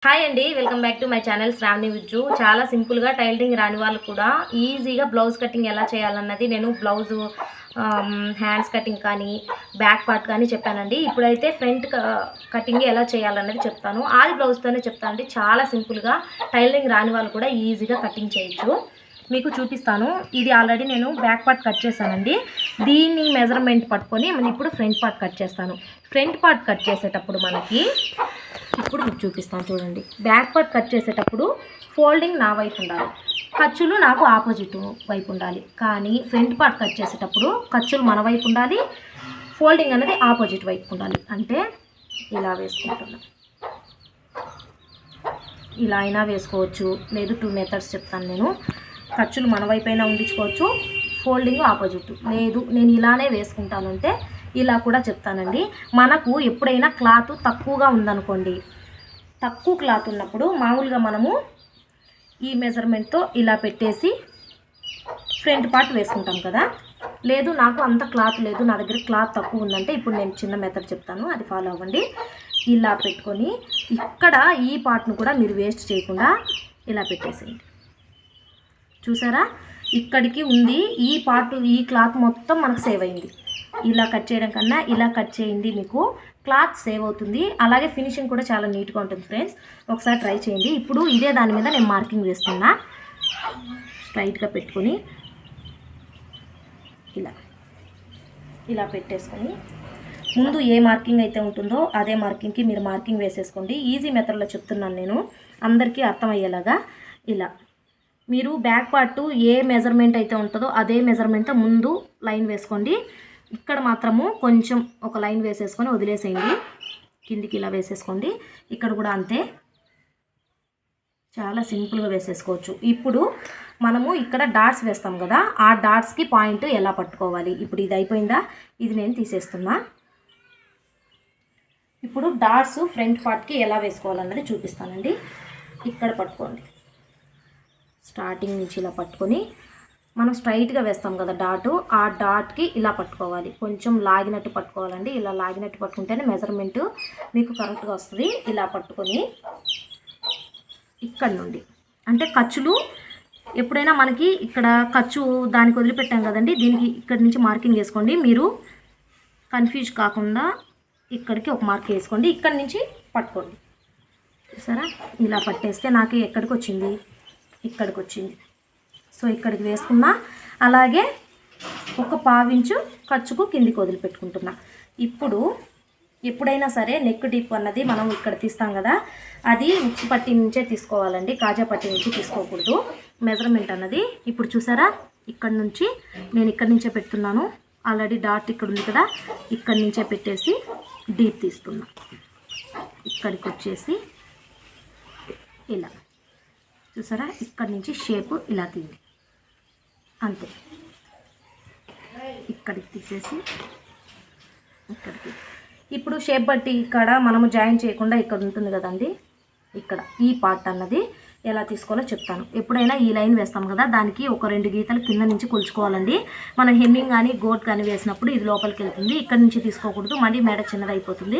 Hi అండి, welcome back to my channel Shravani Vijju. చాలా సింపుల్గా టైలరింగ్ రాని వాళ్ళు కూడా ఈజీగా బ్లౌజ్ కటింగ్ ఎలా చేయాలన్నది నేను బ్లౌజు హ్యాండ్స్ కటింగ్ కానీ బ్యాక్ పార్ట్ కానీ చెప్పానండి. ఇప్పుడైతే ఫ్రంట్ కటింగ్ ఎలా చేయాలన్నది చెప్తాను. ఆది బ్లౌజ్తోనే చెప్తానండి. చాలా సింపుల్గా టైలరింగ్ రాని వాళ్ళు కూడా ఈజీగా కటింగ్ చేయొచ్చు. మీకు చూపిస్తాను. ఇది ఆల్రెడీ నేను బ్యాక్ పార్ట్ కట్ చేశానండి. దీన్ని మెజర్మెంట్ పట్టుకొని ఇప్పుడు ఫ్రంట్ పార్ట్ కట్ చేస్తాను. ఫ్రంట్ పార్ట్ కట్ చేసేటప్పుడు మనకి ఇప్పుడు మీకు చూపిస్తాను చూడండి. బ్యాక్ పార్ట్ కట్ చేసేటప్పుడు ఫోల్డింగ్ నా వైపు ఉండాలి, ఖర్చులు నాకు ఆపోజిట్ వైపు ఉండాలి. కానీ ఫ్రంట్ పార్ట్ కట్ చేసేటప్పుడు ఖర్చులు మన వైపు ఉండాలి, ఫోల్డింగ్ అనేది ఆపోజిట్ వైపు ఉండాలి. అంటే ఇలా వేసుకుంటున్నాను. ఇలా అయినా వేసుకోవచ్చు, లేదు 2 మెథడ్స్ చెప్తాను నేను. ఖర్చులు మన వైపు అయినా ఉండించుకోవచ్చు, ఫోల్డింగ్ ఆపోజిట్. లేదు నేను ఇలానే వేసుకుంటానంటే ఇలా కూడా చెప్తానండి. మనకు ఎప్పుడైనా క్లాత్ తక్కువగా ఉందనుకోండి, తక్కువ క్లాత్ ఉన్నప్పుడు మామూలుగా మనము ఈ మెజర్మెంట్తో ఇలా పెట్టేసి ఫ్రంట్ పార్ట్ వేసుకుంటాం కదా. లేదు నాకు అంత క్లాత్ లేదు, నా దగ్గర క్లాత్ తక్కువ ఉందంటే ఇప్పుడు నేను చిన్న మెథడ్ చెప్తాను, అది ఫాలో అవ్వండి. ఇలా పెట్టుకొని ఇక్కడ ఈ పార్ట్ను కూడా మీరు వేస్ట్ చేయకుండా ఇలా పెట్టేసేయండి. చూసారా, ఇక్కడికి ఉంది ఈ పార్ట్, ఈ క్లాత్ మొత్తం మనకు సేవ్ అయింది. ఇలా కట్ చేయడం కన్నా ఇలా కట్ చేయండి, మీకు క్లాత్ సేవ్ అవుతుంది. అలాగే ఫినిషింగ్ కూడా చాలా నీట్గా ఉంటుంది ఫ్రెండ్స్. ఒకసారి ట్రై చేయండి. ఇప్పుడు ఇదే దాని మీద నేను మార్కింగ్ వేస్తున్నా. స్ట్రైట్గా పెట్టుకొని ఇలా పెట్టేసుకొని ముందు ఏ మార్కింగ్ అయితే ఉంటుందో అదే మార్కింగ్కి మీరు మార్కింగ్ వేసేసుకోండి. ఈజీ మెథడ్లో చెప్తున్నాను నేను, అందరికీ అర్థమయ్యేలాగా. ఇలా మీరు బ్యాక్ పార్ట్ ఏ మెజర్మెంట్ అయితే ఉంటుందో అదే మెజర్మెంట్తో ముందు లైన్ వేసుకోండి. ఇక్కడ మాత్రము కొంచెం ఒక లైన్ వేసేసుకొని వదిలేసేయండి, కిందికి ఇలా వేసేసుకోండి. ఇక్కడ కూడా అంతే, చాలా సింపుల్గా వేసేసుకోవచ్చు. ఇప్పుడు మనము ఇక్కడ డాట్స్ వేస్తాం కదా, ఆ డాట్స్కి పాయింట్ ఎలా పట్టుకోవాలి. ఇప్పుడు ఇది అయిపోయిందా, ఇది నేను తీసేస్తున్నా. ఇప్పుడు డాట్స్ ఫ్రంట్ పార్ట్కి ఎలా వేసుకోవాలన్నది చూపిస్తానండి. ఇక్కడ పట్టుకోండి, స్టార్టింగ్ నుంచి ఇలా పట్టుకొని మనం స్ట్రైట్గా వేస్తాం కదా డాటు, ఆ డాట్కి ఇలా పట్టుకోవాలి. కొంచెం లాగినట్టు పట్టుకోవాలండి. ఇలా లాగినట్టు పట్టుకుంటేనే మెజర్మెంట్ మీకు కరెక్ట్గా వస్తుంది. ఇలా పట్టుకొని ఇక్కడ నుండి అంటే ఖర్చులు ఎప్పుడైనా మనకి ఇక్కడ ఖర్చు దానికి వదిలిపెట్టాం కదండి, దీనికి ఇక్కడ నుంచి మార్కింగ్ వేసుకోండి. మీరు కన్ఫ్యూజ్ కాకుండా ఇక్కడికి ఒక మార్క్ వేసుకోండి, ఇక్కడి నుంచి పట్టుకోండి. చూసారా, ఇలా పట్టేస్తే నాకు ఎక్కడికి వచ్చింది, ఇక్కడికి వచ్చింది. సో ఇక్కడికి వేసుకున్నా. అలాగే ఒక పావించు ఖర్చుకు కిందికి వదిలిపెట్టుకుంటున్నా. ఇప్పుడు ఎప్పుడైనా సరే నెక్ డీప్ అన్నది మనం ఇక్కడ తీస్తాం కదా, అది ఉక్సు పట్టి నుంచే తీసుకోవాలండి, కాజా పట్టి నుంచి తీసుకోకూడదు మెజర్మెంట్ అన్నది. ఇప్పుడు చూసారా, ఇక్కడ నుంచి నేను ఇక్కడి నుంచే పెడుతున్నాను. ఆల్రెడీ డాట్ ఇక్కడ ఉంది కదా, ఇక్కడి నుంచే పెట్టేసి డీప్ తీస్తున్నా. ఇక్కడికి వచ్చేసి ఇలా చూసారా, ఇక్కడి నుంచి షేప్ ఇలా తీయండి, అంతే. ఇక్కడికి తీసేసి ఇక్కడికి ఇప్పుడు షేప్ బట్టి ఇక్కడ మనము జాయిన్ చేయకుండా ఇక్కడ ఉంటుంది కదండి, ఇక్కడ ఈ పార్ట్ అన్నది ఎలా తీసుకోవాలో చెప్తాను. ఎప్పుడైనా ఈ లైన్ వేస్తాం కదా, దానికి ఒక 2 గీతలు కింద నుంచి కొలుచుకోవాలండి. మనం హెమ్మింగ్ కానీ గోట్ కానీ వేసినప్పుడు ఇది లోపలికి వెళ్తుంది. ఇక్కడ నుంచి తీసుకోకూడదు, మళ్ళీ మెడ చిన్నది అయిపోతుంది.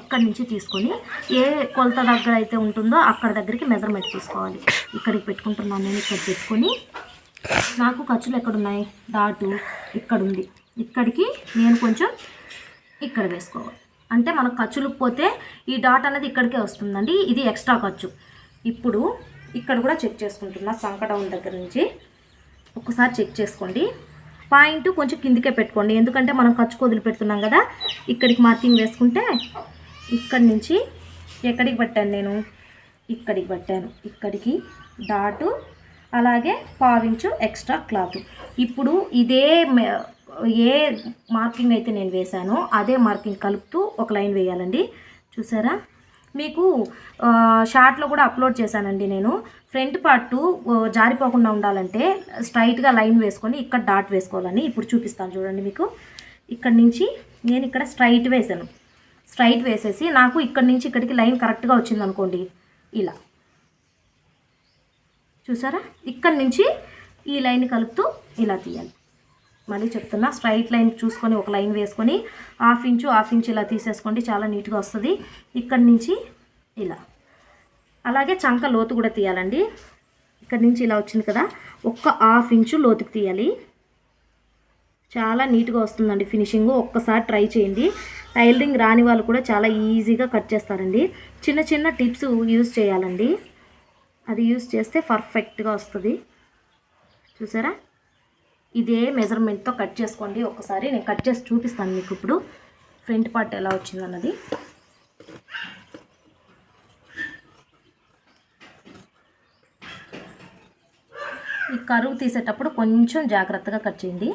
ఇక్కడ నుంచి తీసుకొని ఏ కొలత దగ్గర అయితే ఉంటుందో అక్కడ దగ్గరికి మెజర్మెంట్ తీసుకోవాలి. ఇక్కడికి పెట్టుకుంటున్నాను నేను. ఇక్కడ పెట్టుకొని నాకు ఖర్చులు ఎక్కడున్నాయి, డాటు ఇక్కడ ఉంది, ఇక్కడికి నేను కొంచెం ఇక్కడ వేసుకోవాలి. అంటే మనకు ఖర్చులకు పోతే ఈ డాట్ అనేది ఇక్కడికే వస్తుందండి, ఇది ఎక్స్ట్రా ఖర్చు. ఇప్పుడు ఇక్కడ కూడా చెక్ చేసుకుంటున్నా, సంకటం దగ్గర నుంచి ఒకసారి చెక్ చేసుకోండి. పాయింట్ కొంచెం కిందికే పెట్టుకోండి, ఎందుకంటే మనం ఖర్చుకు వదిలిపెడుతున్నాం కదా. ఇక్కడికి మార్కింగ్ వేసుకుంటే ఇక్కడి నుంచి ఎక్కడికి పట్టాను నేను, ఇక్కడికి పట్టాను, ఇక్కడికి డాటు, అలాగే పావించు ఎక్స్ట్రా క్లాత్. ఇప్పుడు ఇదే ఏ మార్కింగ్ అయితే నేను వేసానో అదే మార్కింగ్ కలుపుతూ ఒక లైన్ వేయాలండి. చూసారా, మీకు షార్ట్లో కూడా అప్లోడ్ చేశానండి నేను. ఫ్రంట్ పార్ట్ జారిపోకుండా ఉండాలంటే స్ట్రైట్గా లైన్ వేసుకొని ఇక్కడ డాట్ వేసుకోవాలని. ఇప్పుడు చూపిస్తాను చూడండి మీకు. ఇక్కడ నుంచి నేను ఇక్కడ స్ట్రైట్ వేసాను, స్ట్రైట్ వేసేసి నాకు ఇక్కడ నుంచి ఇక్కడికి లైన్ కరెక్ట్గా వచ్చింది అనుకోండి, ఇలా చూసారా, ఇక్కడ నుంచి ఈ లైన్ కలుపుతూ ఇలా తీయాలి. మళ్ళీ చెప్తున్నా, స్ట్రైట్ లైన్ చూసుకొని ఒక లైన్ వేసుకొని హాఫ్ ఇంచు ఇలా తీసేసుకోండి, చాలా నీట్గా వస్తుంది. ఇక్కడి నుంచి ఇలా అలాగే చంక లోతు కూడా తీయాలండి. ఇక్కడ నుంచి ఇలా వచ్చింది కదా, ఒక్క 1/2 ఇంచు లోతుకి తీయాలి. చాలా నీట్గా వస్తుందండి ఫినిషింగ్. ఒక్కసారి ట్రై చేయండి. టైలరింగ్ రాని వాళ్ళు కూడా చాలా ఈజీగా కట్ చేస్తారండి. చిన్న చిన్న టిప్స్ యూజ్ చేయాలండి, అది యూజ్ చేస్తే పర్ఫెక్ట్గా వస్తుంది. చూసారా, ఇదే మెజర్మెంట్తో కట్ చేసుకోండి. ఒకసారి నేను కట్ చేసి చూపిస్తాను మీకు ఇప్పుడు ఫ్రంట్ పార్ట్ ఎలా వచ్చిందన్నది. ఈ కరువు తీసేటప్పుడు కొంచెం జాగ్రత్తగా కట్ చేయండి,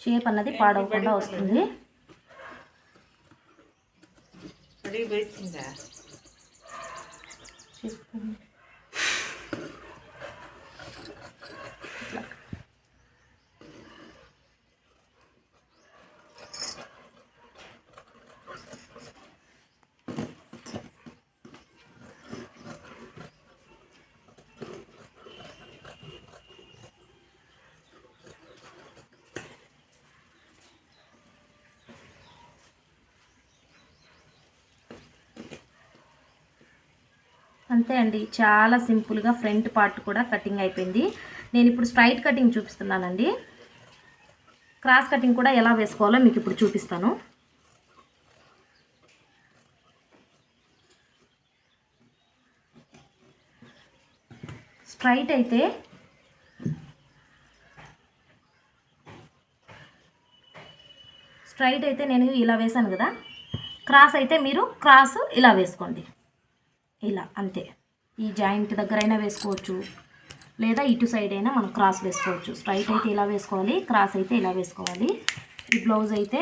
షేప్ అన్నది పాడవకుండా వస్తుంది. అంతే అండి, చాలా సింపుల్గా ఫ్రంట్ పార్ట్ కూడా కటింగ్ అయిపోయింది. నేను ఇప్పుడు స్ట్రైట్ కటింగ్ చూపిస్తున్నానండి. క్రాస్ కటింగ్ కూడా ఎలా వేసుకోవాలో మీకు ఇప్పుడు చూపిస్తాను. స్ట్రైట్ అయితే నేను ఇలా వేసాను కదా, క్రాస్ అయితే మీరు క్రాస్ ఇలా వేసుకోండి. ఇలా అంతే. ఈ జాయింట్ దగ్గర అయినా వేసుకోవచ్చు, లేదా ఇటు సైడ్ అయినా మనం క్రాస్ వేసుకోవచ్చు. స్ట్రైట్ అయితే ఇలా వేసుకోవాలి, క్రాస్ అయితే ఇలా వేసుకోవాలి. ఈ బ్లౌజ్ అయితే